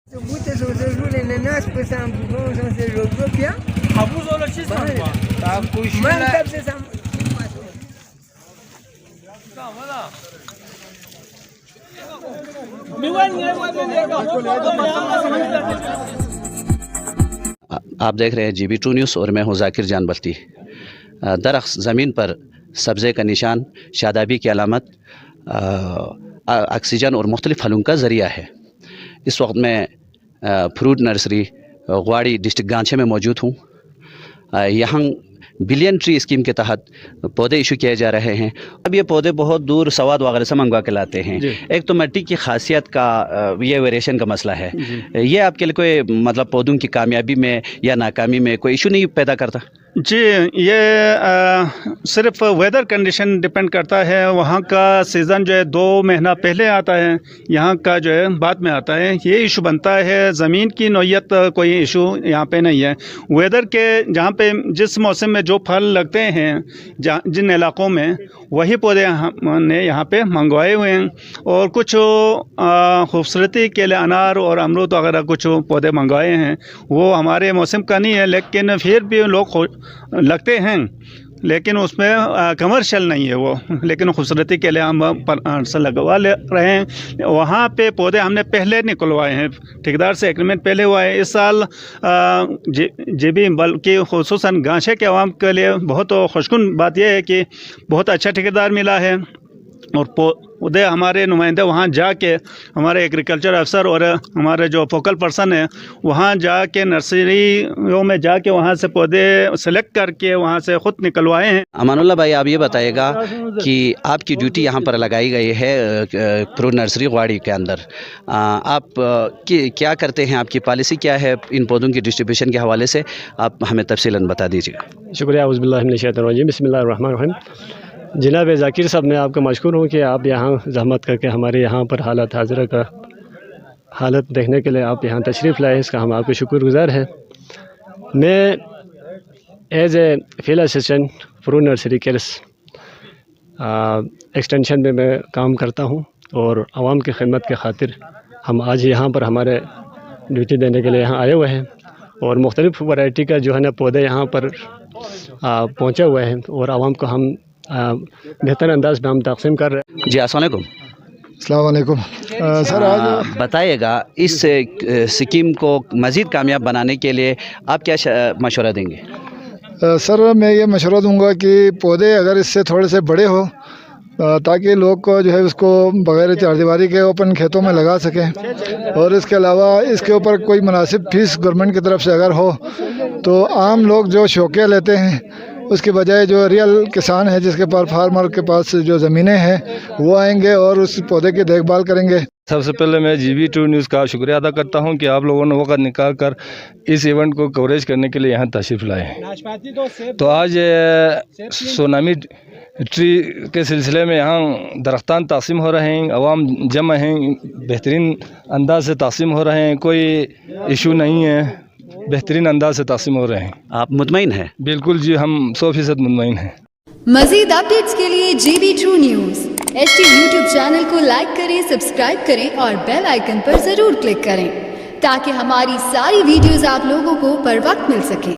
Muitas outras rules nas pessoas vão ser Europa. Havuz ola çiz mi? Man kapsa sam. Tamam da. आप देख रहे हैं GB 2 news और मैं हूं जाकिर जान बल्ती। दरख्त ज़मीन पर सब्ज़े का निशान, शादाबी की अलामत, ऑक्सीजन और मुख्तलिफ़ फलों का ज़रिया है। इस वक्त मैं फ्रूट नर्सरी ग्वाड़ी डिस्ट्रिक्ट गांछे में मौजूद हूँ। यहाँ बिलियन ट्री स्कीम के तहत पौधे इशू किए जा रहे हैं। अब ये पौधे बहुत दूर सवाद वगैरह से मंगवा के लाते हैं। एक तो मिट्टी की खासियत का ये वेरिएशन का मसला है। ये आपके लिए कोई मतलब पौधों की कामयाबी में या नाकामी में कोई इशू नहीं पैदा करता? जी, ये सिर्फ वेदर कंडीशन डिपेंड करता है। वहाँ का सीज़न जो है 2 महीना पहले आता है, यहाँ का जो है बाद में आता है। ये इशू बनता है। ज़मीन की नौइयत कोई इशू यहाँ पे नहीं है। वेदर के जहाँ पे जिस मौसम में जो फल लगते हैं जिन इलाक़ों में, वही पौधे हमने यहाँ पे मंगवाए हुए हैं। और कुछ खूबसूरती के लिए अनार और अमरूद वगैरह कुछ पौधे मंगवाए हैं। वो हमारे मौसम का नहीं है, लेकिन फिर भी लोग लगते हैं, लेकिन उसमें कमर्शियल नहीं है वो, लेकिन खूबसूरती के लिए हम से लगवा ले रहे हैं। वहाँ पे पौधे हमने पहले निकलवाए हैं, ठेकेदार से एग्रीमेंट पहले हुआ है। इस साल JB बल्कि खुसूसन गांछे के अवाम के लिए बहुत खुशकुन बात यह है कि बहुत अच्छा ठेकेदार मिला है। और पौधे हमारे नुमाइंदे वहाँ जाके, हमारे एग्रीकल्चर अफसर और हमारे जो फोकल पर्सन है वहाँ जाके नर्सरियों में जाके वहाँ से पौधे सेलेक्ट करके वहाँ से ख़ुद निकलवाए हैं। अमानुल्लाह भाई, आप ये बताइएगा कि आपकी ड्यूटी यहाँ पर लगाई गई है फ्रूट नर्सरी ग्वाड़ी के अंदर। आप क्या करते हैं, आपकी पॉलिसी क्या है इन पौधों की डिस्ट्रीब्यूशन के हवाले से? आप हमें तफसीलन बता दीजिएगा। शुक्रिया। औज़ुबिल्लाहि मिनश्शैतानिर्रजीम, बिस्मिल्लाहिर्रहमानिर्रहीम। जनाब ज़ाकिर साहब, मैं आपका मशकूर हूँ कि आप यहाँ ज़हमत करके हमारे यहाँ पर हालत हाज़िरा का हालत देखने के लिए आप यहाँ तशरीफ़ लाए, इसका हम आपके शुक्रगुज़ार हैं। मैं as a field assistant fruit nursery cares extension में मैं काम करता हूँ और आवाम की खिदमत के खातिर हम आज यहाँ पर हमारे ड्यूटी देने के लिए यहाँ आए हुए हैं। और मुख्तलिफ़ वैरायटी का जो है ना पौधे यहाँ पर पहुँचे हुए हैं और आवाम को हम बेहतर अंदाज में हम तक़सीम कर रहे हैं। जी, अस्सलाम वालेकुम। सर, आज बताइएगा इस स्कीम को मज़ीद कामयाब बनाने के लिए आप क्या मशवरा देंगे? सर, मैं ये मशवरा दूंगा कि पौधे अगर इससे थोड़े से बड़े हो ताकि लोग को जो है उसको बग़ैर चारदीवारी के ओपन खेतों में लगा सकें। और इसके अलावा इसके ऊपर कोई मुनासिब फीस गवर्नमेंट की तरफ से अगर हो तो आम लोग जो शौकिया लेते हैं उसके बजाय जो रियल किसान है जिसके पास फार्मर के पास जो ज़मीनें हैं वो आएंगे और उस पौधे की देखभाल करेंगे। सबसे पहले मैं GB 2 न्यूज़ का शुक्रिया अदा करता हूं कि आप लोगों ने वक्त निकाल कर इस इवेंट को कवरेज करने के लिए यहाँ तशरीफ़ लाए। तो आज सोनामी ट्री के सिलसिले में यहाँ दरख्तान तक़सीम हो रहे हैं, अवाम जमा हैं, बेहतरीन अंदाज से तक़सीम हो रहे हैं, कोई इशू नहीं है, बेहतरीन अंदाज से तक़सीम हो रहे हैं। आप मुतमईन हैं? बिल्कुल जी, हम 100% मुतमईन हैं। मज़ीद अपडेट्स के लिए JB 2 news HT YouTube channel को लाइक करें, सब्सक्राइब करें और बेल आइकन पर ज़रूर क्लिक करें ताकि हमारी सारी वीडियोज़ आप लोगों को बर वक्त मिल सकें।